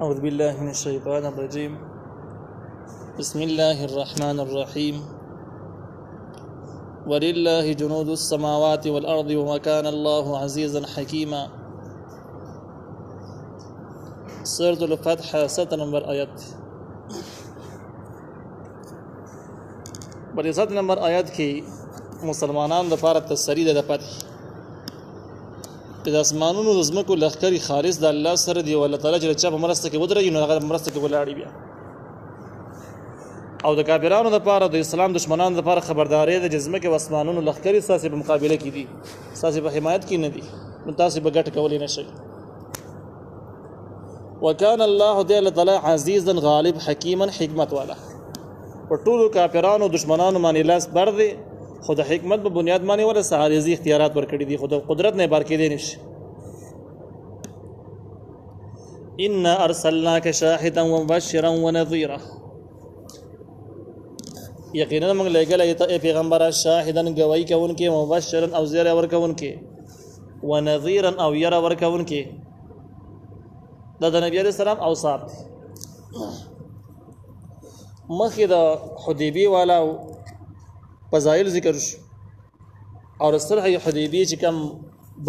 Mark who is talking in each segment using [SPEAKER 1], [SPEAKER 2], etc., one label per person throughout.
[SPEAKER 1] أعوذ بالله من الشيطان الرجيم. بسم الله الرحمن الرحيم. ولله جنود السماوات والأرض وما كان الله عزيزا حكيما. سورة الفتح 7 نمبر آیت. په 7 نمبر آیت کې مسلمانانو لپاره تسری ده د فتح. د اسمانونو د ځمکو لښکرې خالص د الله سره دی، او الله تعالی چې چا په مرسته کې ودرېږي نو هغه مرسته کې ولاړي بیا. او د کافرانو لپاره د اسلام دشمنانو لپاره خبرداري ده چې ځمکې او اسمانونو لښکرې ستاسې په مقابله کې دي، ستاسې په حمایت کې نه دي، نو تاسې به ګټه کولی نه شئ. وکان الله دی الله تعالی عزیزا غالب حکیما حکمت والا. په ټولو کافرانو دشمنانو باندې لاس بر دی، خو د حکمت په بنیاد باندې ولا سعارضي اختیارات ورکړي دي، خو د قدرت نه بار کېدی نشي. ان ارسلناک شاهدا ومبشرا ونذيرا. یقینا موږ لګلې ته پیغمبر شاهدا گواہی کوونکې، مبشرا او زیر ورکوونکې، ونذيرا او ير ورکوونکې. د نبی عليه السلام اوصاف مخکې د حدیبیه والا فضایل ذکر شو، او صلح حدیبیه چې کوم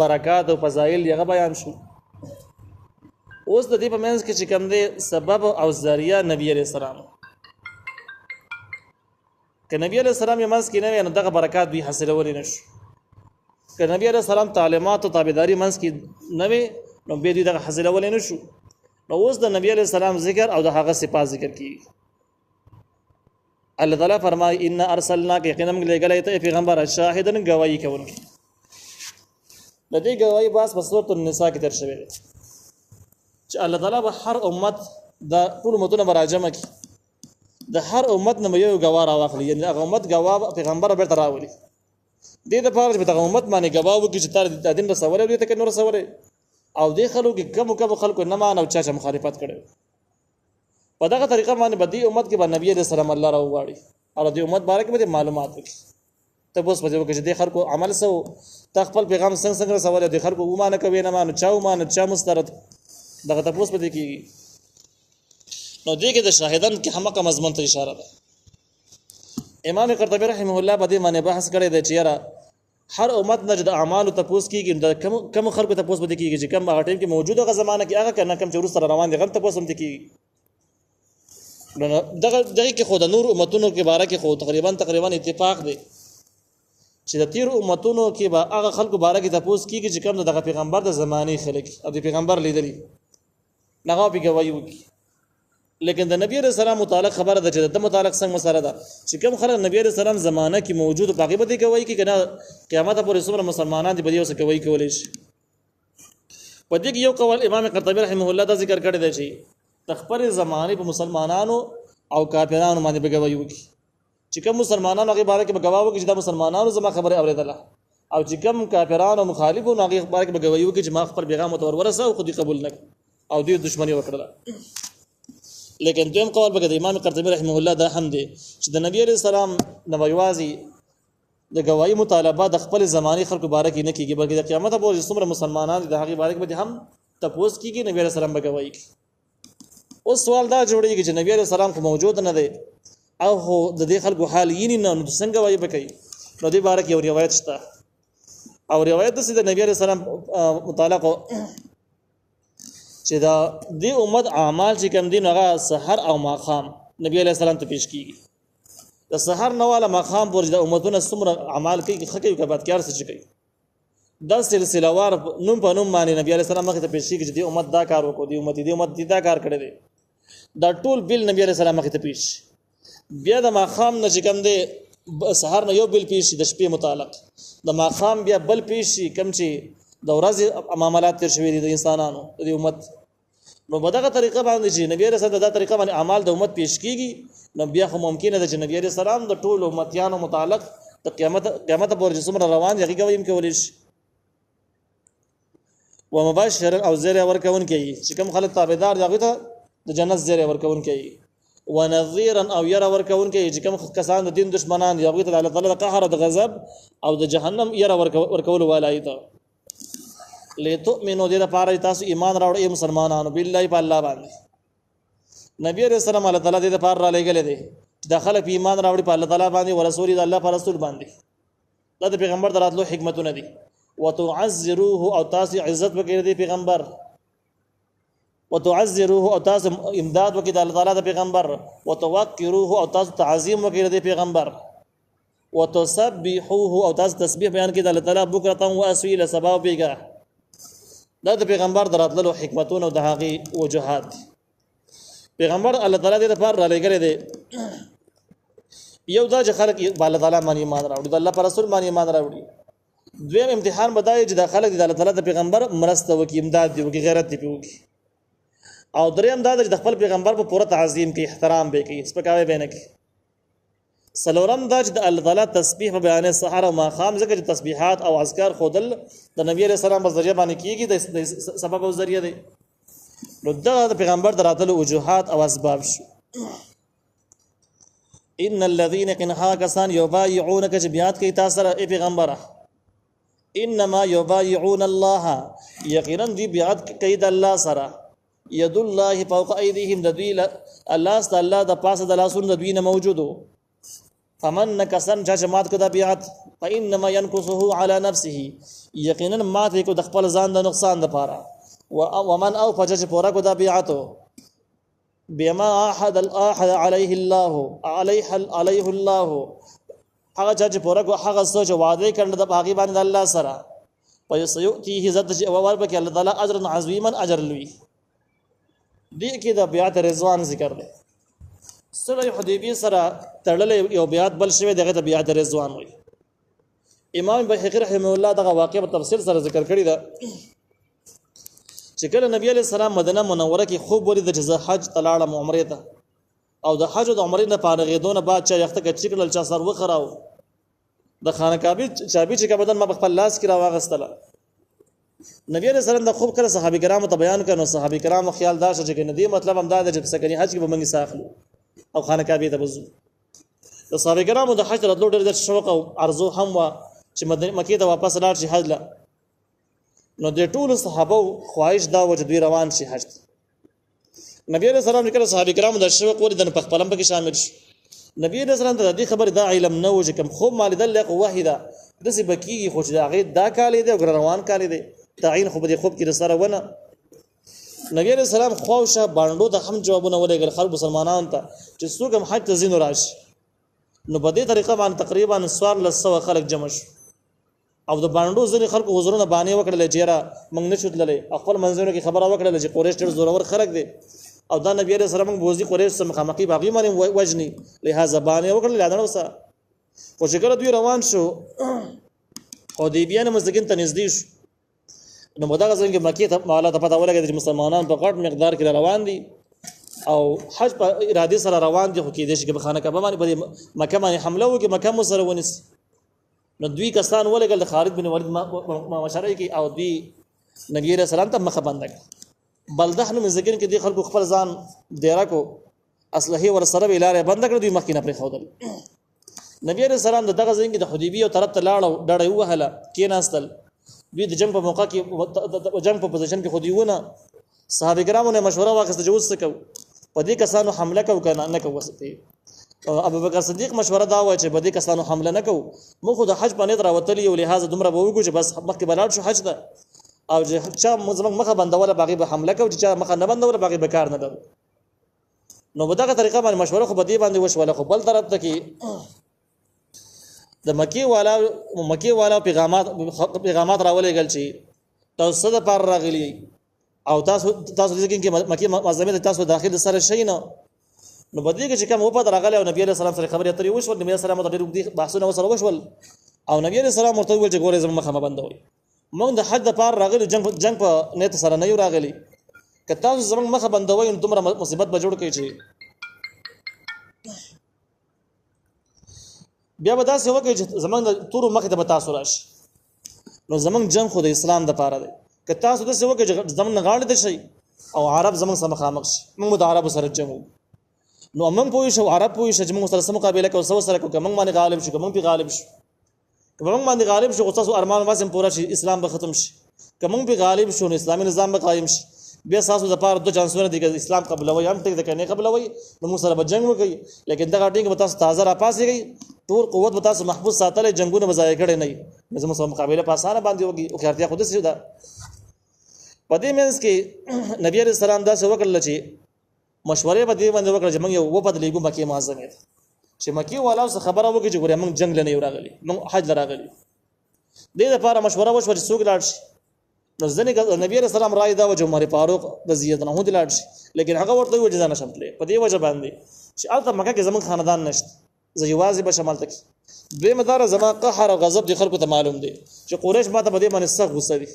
[SPEAKER 1] برکات او فضایل یې بیان شو. اوس د دې په منځ کې چې کوم دی سبب او ذریعہ نبی عليه السلام، که نبی عليه السلام یې منځ کې نه وي نو دغه برکات به حاصلولی نه شو. که نبی عليه السلام تعلیمات او تابعداري منځ کې نه وي نو به دوی دغه حاصلولی نه شو. نو اوس د نبی عليه السلام ذکر او د هغه صفات ذکر کیږي. الله تعالی فرمای ان ارسلناک یقینا موږ لګلې ته پیغمبر شاهدن گواہی کوونکی. د دې گواہی باس په سورۃ النساء کې تر شوی دی چې الله تعالی به هر امت د ټول امتونو براجمه کی د هر امت نه یو گواه راوخلی، یعنی هغه امت گواه پیغمبر به تر راولي. دې د پاره چې هغه امت باندې گواه وکړي چې تر د دین رسوله دې ته کې نور رسوله، او دې خلکو کې کم خلکو نه مان او چا مخالفت کړي. په دغه طریقه باندې بدی امت کې باندې نبی عليه السلام الله راوغاړي او دې امت باره کې به معلومات وکړي. ته اوس په دې وکړي چې دې خلکو عمل سو تخپل پیغام څنګه رسوله، دې خلکو ومانه کوي نه مانو چا ومانه چا مسترد دغه تاسو په دې کې. نو دې کې د شاهدان کې همغه مضمون ته اشاره ده. امام قرطبي رحمه الله په دې باندې بحث کړی دی چې یاره هر امت نه د اعمالو تاسو کېږي، د کم خلکو تاسو په دې کېږي چې کم هغه ټیم کې موجوده غ زمانه کې هغه کنه کم چې ورسره روان دي غل تاسو هم دې کېږي. نو دغه کې خو د نور امتونو کې باره کې خو تقریبا اتفاق دی چې د تیر امتونو کې به هغه خلکو باره کې تاسو کېږي چې کم دغه پیغمبر د زمانه خلک او د پیغمبر لیدلی نه به گواہی وکړي. لیکن د نبی رسول الله متعلق خبره ده چې د متعلق څنګه مسره ده چې کوم خلک نبی رسول الله زمانہ کې موجود باقي به گواہی کوي کنه قیامت پورې څومره مسلمانان دي به یې وسه گواہی کولای شي. په دې کې یو قول امام قرطبي رحمه الله دا ذکر کړی دی چې تخبر زمانه په مسلمانانو او کافرانو باندې به گواہی وکړي. چې کوم مسلمانانو هغه باره کې به گواہی وکړي چې دا مسلمانانو زما خبره اوریدله، او چې کوم کافرانو او مخالفونو هغه باره کې به گواہی وکړي چې ما خپل پیغام متور ورسه او خو دې قبول نه او دې دښمنی وکړه. لیکن دویم قول به د امام قرطبي رحمه الله دا هم دی چې د نبی عليه السلام نوایوازي د گواہی مطالبه د خپل زماني خلکو باره کې نه کیږي، بلکې د قیامت پورې څومره مسلمانان د هغه باره کې به هم تپوس کیږي نبی عليه السلام به گواہی کوي. اوس سوال دا جوړیږي چې نبی عليه السلام خو موجود نه دی او هو د دې خلکو حال یې نه نو څنګه گواہی وکړي. نو دې باره کې یو روایت شته او روایت د نبی عليه السلام متعلق چې دا د امت اعمال چې کوم دین هغه سحر او ماخام نبی عليه السلام ته پیش کیږي. د سحر نه والا ماخام پر د امتونو څومره اعمال کوي خکې او بدکار څه کوي دا سلسله وار نوم په نوم باندې نبی عليه السلام مخ ته پیش کیږي چې د امت دا کار وکړي، د امت دا کار کړی دی. دا ټول بل نبی عليه السلام مخ ته پیش بیا د ماخام نه چې کوم دی سحر نه یو بل پیش د شپې متعلق، د ماخام بیا بل پیش کم چې د ورځې معاملات تر شوی دي د انسانانو د امت. نو په دغه طریقه باندې چې نبی رسول الله دا طریقه باندې اعمال د امت پیش کیږي، نو بیا خو ممکن ده چې نبی رسول الله د ټول امتیانو متعلق د قیامت پورې څومره روان دي هغه هم کولای شي. ومبشر او زیر ورکوونکی چې کوم خلک تابعدار دي هغه ته د جنت زیر ورکوونکی، ونذيرا او ير ورکوونکی چې کوم کسان د دین دشمنان دي هغه ته الله تعالی د قهر او د غضب او د جهنم ير ورکول والای ته. لتؤمنوا دې لپاره تاسو ایمان راوړئ مسلمانانو بالله په الله باندې نبی عليه السلام الله تعالی دې لپاره را لېږلی دی چې د خلک ایمان راوړي په الله تعالی باندې او رسول د الله پر رسول باندې. دا د پیغمبر دراتلو حکمتونه دي. وتعزروه او تاسو عزت وکړئ د پیغمبر، وتعزروه او تاسو امداد وکړئ د الله تعالی د پیغمبر، وتوقروه او تاسو تعظیم وکړئ د پیغمبر، وتسبحوه او تاسو تسبیح بیان کړئ د الله تعالی بکرة و اصیلا سبا بیګه. دا د پیغمبر دراتلو حکمتونه او د هغه وجوهات. پیغمبر الله تعالی دې لپاره را لېږلی دی یو دا چې خلک الله تعالی باندې ایمان راوړي، د الله پر رسول باندې ایمان راوړي. دویم امتحان بدای چې د خلک د الله تعالی د پیغمبر مرسته وکړي، امداد دی وکړي، غیرت دی وکړي. او دریم دا چې د خپل پیغمبر په پوره تعظیم کې احترام به کوي، سپکاوی به نه کوي. څلورم دا چې د الله تعالی تسبیح په بیان سحر او ماښام، ځکه چې تسبیحات او اذکار خودل د نبی علیہ السلام په ذریعہ باندې کیږي، د سبب او ذریعہ دی. نو دا د پیغمبر دراتلو وجوهات او اسباب شو. ان الذين كنها كسان يبايعونك جبيات كي تاثر اي پیغمبره انما يبايعون الله يقينا دي بيعت كيد الله سرا يد الله فوق ايديهم ددويل الله تعالی د پاسه د لاسونو د دوی نه موجودو. فمن كسن جماعت کدا بيعت فانما ينقصه على نفسه يقينا ما ته کو د خپل ځان د نقصان د پاره. ومن او فجج پورا کدا بيعتو بما احد الاحد عليه الله عليه الله هغه چې پورا کو هغه سوچ وعده کړل د باغی باندې الله سره فيسيؤتيه ذات او وربك الله تعالی اجر عظیما اجر لوی. دې کې د بیعت رضوان ذکر دی. صلح حدیبیه سره تړل یو بیعت بل شوی دغه د بیعت رضوان وي. امام بهقی رحمه الله دغه واقعه په تفصیل سره ذکر کړی دا چې کله نبی علیہ السلام مدینه منوره کې خوب ولید چې حج تلاړم عمره ته، او د حج او د عمرې نه فارغېدونه بعد چې یخته کې چکل چا سر وخراو د خانه کعبه چابي چې کبدن ما په خپل لاس کې راوغستله. نبی علیہ السلام د خوب کړه صحابه کرامو ته بیان کړو. صحابه کرامو خیال داشت چې ندی مطلب هم دا د سکنی حج کې به منګي ساخلو او خانه کعبه ته وځو. د صحابه کرامو د حج راتلو ډېر د شوق او ارزو هم وا چې مکې ته واپس لاړ شي حج لا. نو د ټول صحابه خواهش دا و چې دوی روان شي حج. نبی علیہ السلام کړه صحابه کرامو د شوق ور د په خپلم پکې شامل شي. نبی علیہ السلام ته دې خبر دا علم نه و چې کوم خوب مال دل له واحده د سی بکیږي خو چې دا غي دا کالې دی او روان کالې دی تعین خو به خوب کې سره ونه. نبی علیہ السلام خوښه باندې د هم جوابونه ولېګل خلک مسلمانانو ته چې څوک هم حج ته زینو راشي. نو په دې طریقه باندې تقریبا 1400 خلک جمع شو او د باندې ځینې خلکو حضورونه باندې وکړل چې را موږ نه شوتللې. خپل منځونو کې خبره وکړل چې قریش ډېر زورور خلک دي او دا نبی علیہ السلام بوزي قریش سره مخامخي باغی باندې وجني، لہذا باندې وکړل لاندې وسه. خو چې کله دوی روان شو حدیبیه نه مسجد ته نږدې شو، نو مدغه څنګه مکې ته مالا ته پته ولګېد چې مسلمانان په غټ مقدار کې روان دي او حج په ارادي سره روان دي. خو کې دې چې په خانه کعبه باندې په مکه باندې حمله وکړي، مکه مو سره ونیسي. نو دوی کسان ولګل د خالد بن ولید مشره کې او دوی نبی رسول الله ته مخه بند کړ. بلده نو مزګین کې دي خلکو خپل ځان ډیرا کو اصلحي ور سره ویلاره بند کړ. دوی مخکې نه پرې خودل. نبی رسول الله دغه ځین کې د حدیبیه طرف ته لاړ ډړې وهله کې ناستل. دوی د جنگ په موقع کې جنگ په پوزیشن کې خودیونه صحابه کرامو نه مشوره واخیسته چې وسه کو په دې کسانو حمله کو کنه نه کو وسته. ابو بکر صدیق مشوره دا و چې په دې کسانو حمله نه کو، موږ د حج باندې راوتلی او لہذا دومره به وګو چې بس مخکې بلاد شو حج ده او چې چا زموږ مخه بندوله باغی به حمله کو، چې چا مخه نه بندوله باغی به کار نه ده. نو په دغه طریقه باندې مشوره خو په دې باندې وشوله. خو بل طرف ته کې د مکی والا پیغامات راولېږل چې تاسو د پر راغلي او تاسو دې کې مکی معظمه تاسو داخل سره شي نه. نو بدی کې چې کوم په راغله او نبی عليه السلام سره خبرې اترې وشول. نبی عليه السلام ته ډېر بحثونه وسره وشول او نبی عليه السلام ورته ویل چې ګوره زما مخه بندوي، موږ د حج د پار راغلي جنگ په نیت سره نه یو راغلي. که تاسو زما مخه بندوي نو تمره مصیبت به جوړ کړئ چې بیا به داسې وکړي چې زمونږ د تورو مخې ته به تاسو راشي. نو زمونږ جنګ خو د اسلام دپاره دی. که تاسو داسې وکړئ چې زمونږ نه غاړې ته شئ او عرب زمونږ سره مخامخ شي، موږ د عربو سره جنګ وو. نو موږ پوه شو عرب پوه شو چې موږ سره څه مقابله کوو، څه سره کوو. که موږ باندې غالب شو، که موږ پې غالب شو، که موږ باندې غالب شو خو ستاسو ارمان واسم پوره شي، اسلام به ختم شي. که موږ پې غالب شو نو اسلامي نظام به قایم شي. بیا تاسو د پاره دوه چانسونه دي چې اسلام قبلوي هم ټیک ده کنه قبلوي نو موږ سره به جنگ وکړي لیکن دا ټینګ به تاسو تازه را پاسېږي ټول قوت به تاسو محفوظ ساتل جنگونه بځای کړي نه زموږ سره مقابله په اسانه باندې وږي او خیرتیا خود سي ده په دې منځ کې نبی عليه السلام دا څه وکړل چې مشورې به دې باندې وکړه چې موږ یو وپدلېګو مکه معظمه ته چې مکه والا څه خبره وکړي چې ګوره موږ جنگ لنه راغلي موږ حج لراغلي دې لپاره مشوره وشوه چې څوک لاړ شي نو ځنې نبی عليه السلام رائے دا و چې عمر فاروق رضی الله عنه لاړ شي لیکن هغه ورته وایي چې نه شم تللی په دې وجه باندې چې البته مکه کې زمون خاندان نشته زه یوازې به شمال تک دوی مدار زما قهر او غضب د خلکو ته معلوم دي چې قریش ماته په دې باندې سخت غوسه دي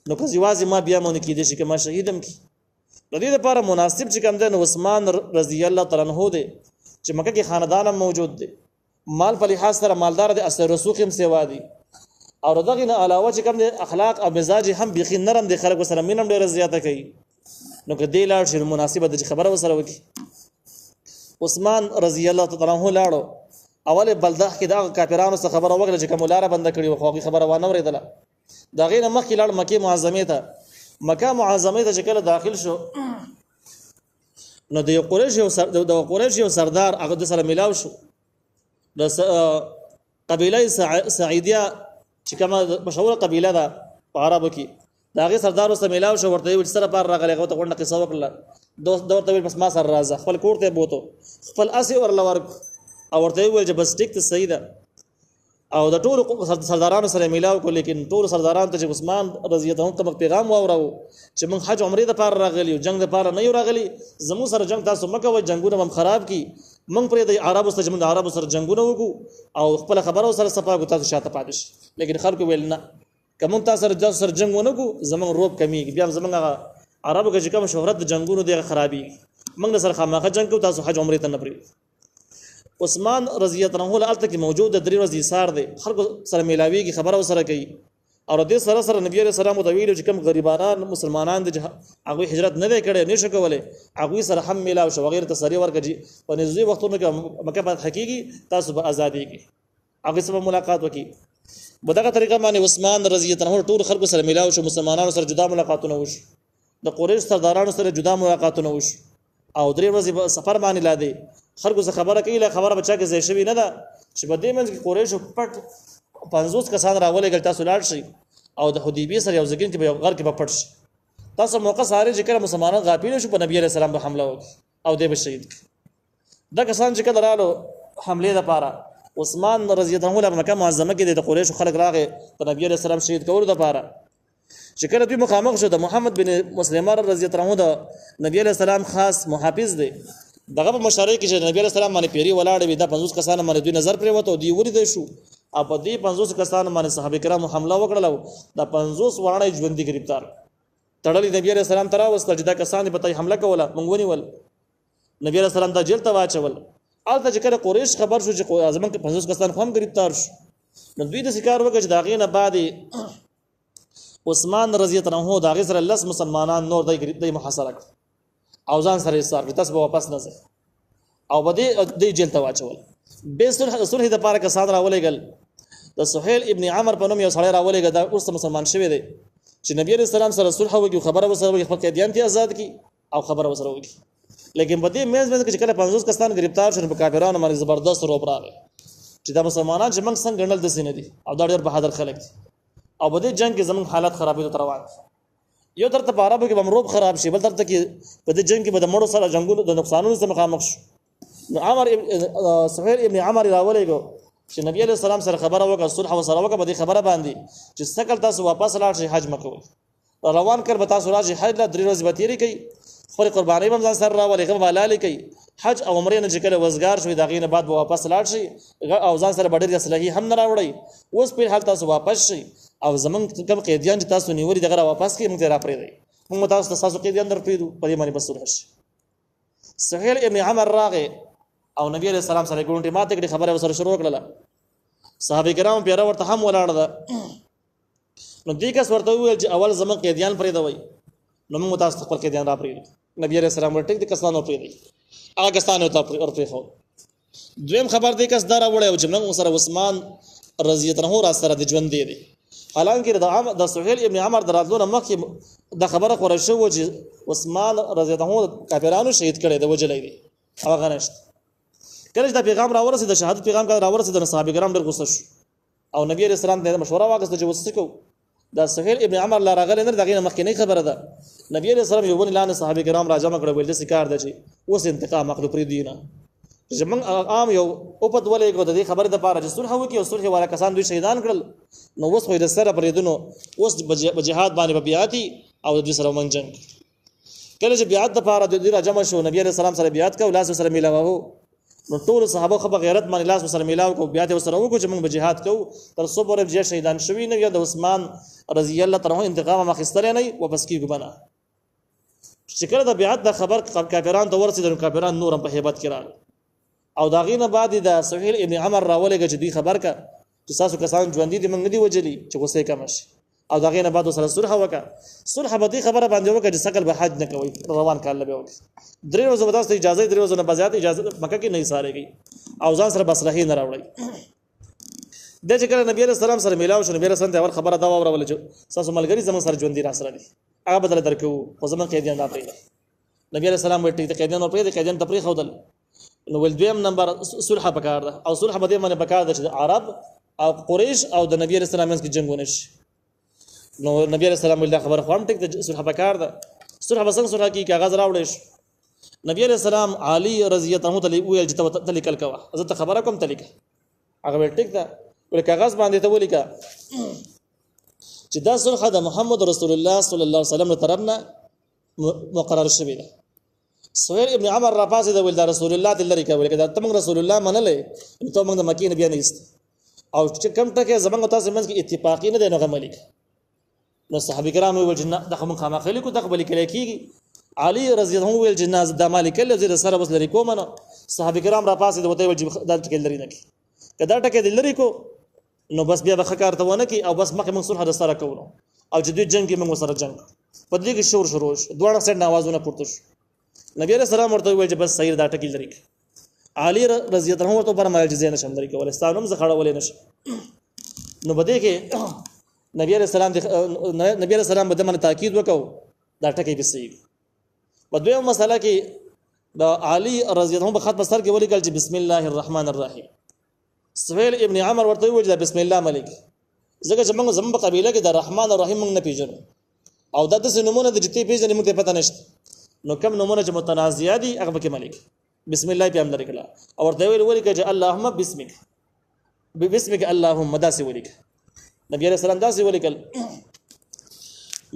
[SPEAKER 1] نو که یوازې ما بیا مونږ کې دي چې ما شهیدم کی د دې لپاره مناسب چې کوم دی نو عثمان رضی الله تعالی عنہ دی چې مکه کې خاندان هم موجود دي مال په لحاظ سره مالدار دي اثر رسوخ هم سیوا دي او دغه نه علاوه چې کوم دي اخلاق او مزاج هم بيخي نرم دي خلکو سره مینم ډیره زیاته کوي نو که دی لاړ شي مناسبه د خبره وسره وکي عثمان رضی الله تعالی عنہ لاړو اول بلدخ کې دا کافرانو څخه خبره وکړه چې کوم لاره بند کړي او خو خبره وانه ورېدله دا غینه مخکې لاړ مکه معظمه ته مکه معظمه ته چې کله داخل شو نو د قریش یو سردار هغه د سره ملاو شو د قبیله سعیدیه چې کومه مشهوره قبیله ده په عربو کې دا هغه سردار سره ملاو شو ورته ویل سره پار راغلی هغه ته غونډه قصه وکړه دوست ورته ویل بس ما سره راځه خپل کور ته بوته خپل اسی ورلور او ورته ویل چې بس ټیک ته صحیح ده او د ټول سردارانو سره ملاو کو لیکن ټول سردارانو ته چې عثمان رضی الله عنه پیغام واورو چې موږ حج عمره د پاره راغلی او جنگ د پاره نه یو راغلی زمو سره جنگ تاسو مکه و جنگونه هم خراب کی موږ پرې د عربو سره جمع عربو سره جنگونه وکړو او خپل خبرو سره صفاګو تاسو شاته پاتې لیکن خلکو ویل نه کوم تاسو سره جنگونه کو زمون روب کمیږي بیا زمون عربو کې کوم شهرت د جنگونو دی خرابي موږ سره خامخا جنگ کو تاسو حج عمره ته نه پرې عثمان رضی الله عنه الته کې موجود د درې ورځې سار دی خلکو سره ملاویږي خبره وسره کوي او د سره سره نبی عليه السلام ته ویلو چې کوم غریبانان مسلمانان د هغه هجرت نه دی کړي نشه کولای هغه سره هم ملاو شو غیر تصریح ورکړي په نږدې وختونو کې مکه په حقيقي تاسو به ازاديږي هغه سره ملاقات وکي په دغه طریقه باندې عثمان رضی الله عنه ټول خلکو سره ملاو شو مسلمانانو سره جدا ملاقاتونه وشو د قریش سردارانو سره جدا ملاقاتونه وشو او درې ورځې سفر باندې لاده خلکو څخه خبره کوي له خبره بچا کې زې شوی نه ده چې په دې منځ کې قریش پټ 50 کسان راولې ګل تاسو لاړ شي او د حدیبیه سره یو ځګین کې په غر کې په پټ شي تاسو موقع ساره چې کله مسلمانان غافل شو په نبی عليه السلام به حمله وکړي او دې به شهید دا کسان چې کله رالو حمله لپاره عثمان رضی الله عنه مکه معظمه کې د قریش خلک راغې په نبی عليه السلام شهید کولو لپاره چې کله دوی مخامخ شو د محمد بن مسلمه رضی الله عنه د نبی عليه السلام خاص محافظ دی دغه په مشارې کې چې نبی عليه السلام باندې پیری ولاړ وي دا 50 کسان باندې دوی نظر پرې وته دی ورید شو او په دې 50 کسان باندې صحابه کرام حمله وکړل دا 50 وانه ژوندۍ گرفتار تړلې نبی عليه السلام ترا وسته چې دا کسان په حمله کوله مونږ ونیول نبی عليه السلام دا جیل ته واچول البته چې کله قریش خبر شو چې اعظم کې 50 کسان هم گرفتار شو نو دوی د شکار وکړ چې دا غینه بعد عثمان رضی الله عنه دا غیر لس مسلمانان نور دای محاصره کړ او ځان سره ایثار تاسو به واپس نه ځئ او بده د جیل ته واچول به صلح د پاره کسان راولېګل د سهيل ابن عمر په نوم یو سړی راولېګل دا اوس مسلمان شوی دی چې نبی عليه السلام سره صلح وکړي خبره وسره خپل قیدیان ته آزاد کی او خبره وسره وکړي لیکن په دې میز کې کله 50 کسان گرفتار شول په کافرانو باندې زبردست روب راغی چې دا مسلمانان چې موږ څنګه ګڼل د سینې دي او دا ډېر بهادر خلک دي او په دې جنگ کې زموږ حالت خرابې ته روان یو درته په عربو کې بمروب خراب شي بل درته کې په دې جنگ کې به د مړو سره جنگونو د نقصانونو سره مخامخ شو نو سهيل ابن عمر راولېګو چې نبی عليه السلام سره خبره وکړه صلح او سره وکړه په دې خبره باندې چې سکل تاسو واپس لاړ شئ حج مکوئ روان کړ به تاسو راځي حج لا 3 ورځې به تیری کوي خپل قرباني هم ځان سره راولې کوم حلال کوي حج او عمره نه چې کله وزګار شوي دا غینه بعد به واپس لاړ شي او ځان سره ډېر اصلحي هم نه راوړي اوس په حال تاسو واپس شئ او زمون کوم قیدیان چې تاسو نیولې دغه واپس کې موږ را پرې دی موږ تاسو قیدیان در پریدو په دې باندې بس ورشي سهيل ابن عمر راغه او نبی عليه السلام سره ګونټي ماته کې خبره وسره شروع کړله صحابه کرام پیرا ورته هم ولاړ ده نو دې کس ورته ویل چې اول زمون قیدیان پرې دوی نو موږ تاسو خپل قیدیان را پرې نبی عليه السلام ورته د کسانو پرې دی هغه کسانو ته پرې خو دویم خبر دې کس دارا وړي او چې موږ سره عثمان رضی الله عنه را سره د ژوند دی حالانکه د سهيل ابن عمر دراتلو مخکې د خبره خور شو چې عثمان رضی الله عنه کافرانو شهید کړي د وجلې دي هغه غنښت کله چې د پیغام راورسید د شهادت پیغام کا راورسید د صحابه کرام ډېر غوسه شو او نبی رسول الله ته مشوره واغسته چې وسکو دا سهيل ابن عمر لا راغله نه دغه مخکې نه خبره ده نبی رسول الله یو ونه لانه صحابه کرام راجمع کړو ول د سکار ده چې اوس انتقام اخلو پر دینه زمون عام یو او په ولې کو د دې خبره د پاره چې صلح وکي او صلح والا کسان دوی شهیدان کړل نو اوس خو د سره پرې دنو اوس بجهاد باندې بیعتي او د سره منجنګ کله چې بیعت د پاره د دې راجمع شو نبی رسول الله سره بیعت کو لاس سره میلاوه نو ټول صحابه خو غیرت باندې لاس سره میلاو کو بیعت سره وکړو چې موږ بجهاد کو تر څو پورې چې شهیدان شوی نه یا د عثمان رضی الله تعالی عنہ انتقام مخستل نه واپس کیږي بنا چې کله د بیعت د خبر کافرانو ته ورسېدل کافرانو نورم په hebat کړه او دا غینه بعد د سهيل ابن عمر راولېږي چې دی خبر کا چې تاسو کسان ژوند دي موږ نه دی وجلی چې غوسه کم شي او دا غینه بعد سره صلح وکړه صلح به دی خبره باندې وکړه چې سکل به حج نه کوي روان کاله به وکړي درې ورځې به تاسو اجازه درې ورځې نه بزیات اجازه مکه کې نه ساريږي او ځان سره بصره نه راوړي د چې کله نبی رسول الله سره میلاو شو نبی رسول الله اول خبره دا وره چې تاسو ملګری زمون سره ژوند دي را سره دي هغه بدل درکو خو زمون قیدیان نه پریږي نبی رسول الله وټی ته قیدیان پرې دي قیدیان تفریح خودل نو ول دویم نمبر صلح پکار ده او صلح بده باندې پکار ده چې عرب او قریش او د نبی رسول الله کې جنگونه شي نو نبی رسول الله خبر خوام ټیک د صلح پکار ده صلح بسنګ صلح کی کاغذ راوړل شي نبی رسول الله علي رضی الله عنه تلی ویل چې تلی کل کوا زه ته خبره کوم تلی هغه ټیک ده ول کاغذ باندې ته ولیکا چې دا صلح د محمد رسول الله صلی الله علیه وسلم طرفنا مقرر شوی ده سهيل ابن عمر را پاسه د ول رسول الله تلری کوي کدا تم رسول الله منلې ته موږ د مکی نبی نه است او چې کم ټکه زمنګ تاسو منځ کې اتفاقی نه دی نو ملک نو صحابه کرام ویل جن دغه من خامخلی کو تقبل کړي کیږي علي رضی الله عنه ویل جناز د مالک له زیر سره بس لري کوم نه صحابه کرام را پاسه د وته ول د ټکه لري نه کی کدا ټکه لري کو نو بس بیا بخکار ته ونه کی او بس مخه من صلح سره کوو او چې دوی جنگ کې موږ سره جنگ په دې کې شور شروع دوه سره نوازونه پورته شو نبی رسول الله ورته ویل چې بس صحیح دا ټکی لري علي رضی الله عنه ورته فرمایل چې زین نشم لري کول استانوم زه خړولې نشم نو بده کې نبی رسول الله بده من تاکید وکاو دا ټکی به صحیح په دویمه مسله کې د علي رضی الله عنه په خط بسر کې ولیکل چې بسم الله الرحمن الرحیم سهيل ابن عمر ورته ویل چې بسم الله ملک زګه چې موږ زموږ قبيله کې د رحمان الرحیم موږ نه پیژنو او د دې نمونه د جتی پیژنې موږ ته پته نشته نو کم نمونه چې متنازعه دي هغه کې ملک بسم الله په امر کړه او ورته ویل چې اللهم بسمک اللهم داسې ولیک نبی رسول الله داسې ولیکل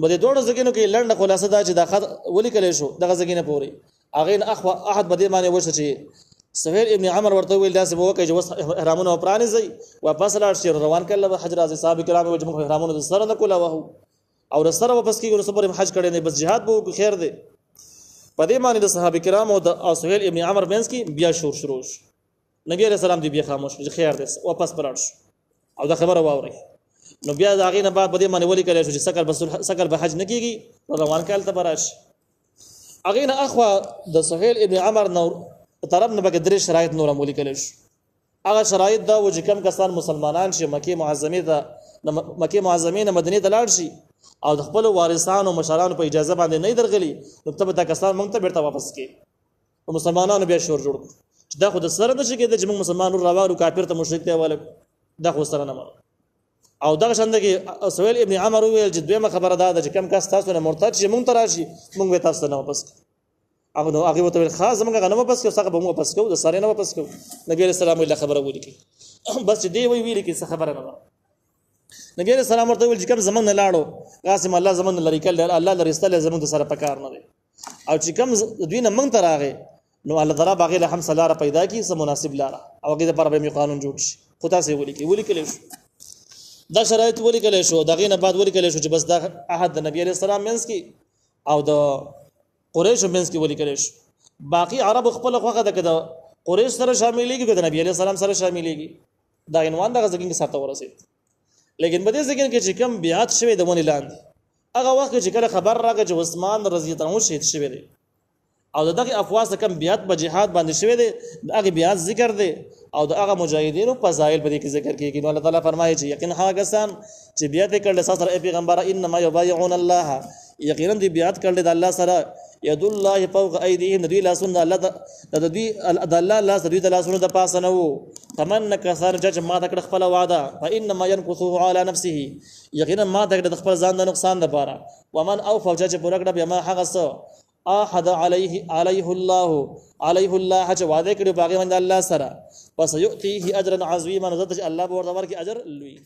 [SPEAKER 1] بده دوه ځګینو کې لنډه خلاصه دا چې دا خط ولیکل شو دغه ځګینه پوري اغه اخو احد بده معنی وشه چې سهيل ابن عمر ورته ویل داسې وکړي چې احرامونه پرانه زي واپس لاړ شي روان کړل حج راځي صاحب کرام وجه احرامونه سره نه کوله وو او سره واپس کیږي نو صبر حج کړي نه بس jihad بو خیر دی په دې معنی د صحابه کرام او د سهيل ابن عمر بنس کې بیا شروع نبی رسول الله دې بیا خاموش خیر دی واپس پراړ شو او دا خبره واوري نو بیا دا غینه بعد په دې معنی ولي کړي چې سکل به حج نه کیږي روان کال ته براش اغینه اخوا د سهيل ابن عمر نو طرف نه بګ درې شرایط نور عملي کړي شو هغه شرایط دا و چې کم کسان مسلمانان شي مکه معظمه نه مدینه ته لاړ شي او د خپل وارثانو مشرانو په اجازه باندې نه درغلي نو ته دا کسان مونږ ته بیرته واپس کی مسلمانانو بیا شور جوړ دا خو د سره نشي کېد چې موږ مسلمانانو راوړو کافر ته مشرک دی ولک دا خو سره نه او دا څنګه کې سهيل ابن عمر ویل چې دویمه خبره ده چې کم کس تاسو نه مرتد شي مونږ ته راشي مونږ به تاسو نه واپس هغه نو هغه وته خاص موږ غنمه واپس کو څنګه به موږ واپس کو د سره نه واپس کو نبی رسول الله خبره ولیکي بس دې ویل کې څه خبره نه نبی رسول الله ورته ویل چې کوم زمون نه لاړو قاسم الله زمون لري کله الله لري استله زمون د سره پکار نه دی او چې کوم دوی نه مونږ ته راغی نو الله تعالی باغی له هم سلاره پیدا کی سم مناسب لاره او هغه د پر به قانون جوړ شي خو تاسو ولیکل شو دا شرایط ولیکل شو دغه نه بعد ولیکل شو چې بس دا احد د نبی رسول الله منس کی او د قریش منس کی ولیکل شو باقی عرب خپل خوغه د قریش سره شاملېږي د نبی رسول الله سره شاملېږي دا عنوان دغه ځکه کې ساته ورسید لیکن بده ځکه کې چې کم بیعت شوی د ونی لاندې هغه وخت چې کله خبر راغی چې عثمان رضی الله عنه شهید شوی دی او دغه افواس کم بیات په جهاد باندې شوی دی هغه بیات ذکر دی او د هغه مجاهدینو فضایل په دې کې ذکر کیږي نو الله تعالی فرمایي چې یقینا هغه کسان چې بیعت کړل سره پیغمبر انما یبایعون الله یقینا دې بیعت کړل د الله سره ید الله فوق ایدیهم دوی لاسونه الله د دوی د الله لاس دوی د لاسونو د پاسه نه وو فمن کثر چې ما تکړه خپل وعده فانما ينقصه على نفسه یقینا ما تکړه د خپل ځان د نقصان لپاره ومن اوفى چې پوره کړه بیا ما هغه څه احد عليه الله چې وعده کړی باغی باندې الله سره پس یؤتیه اجرا عظیما نزد الله به ورته ورکړي اجر لوی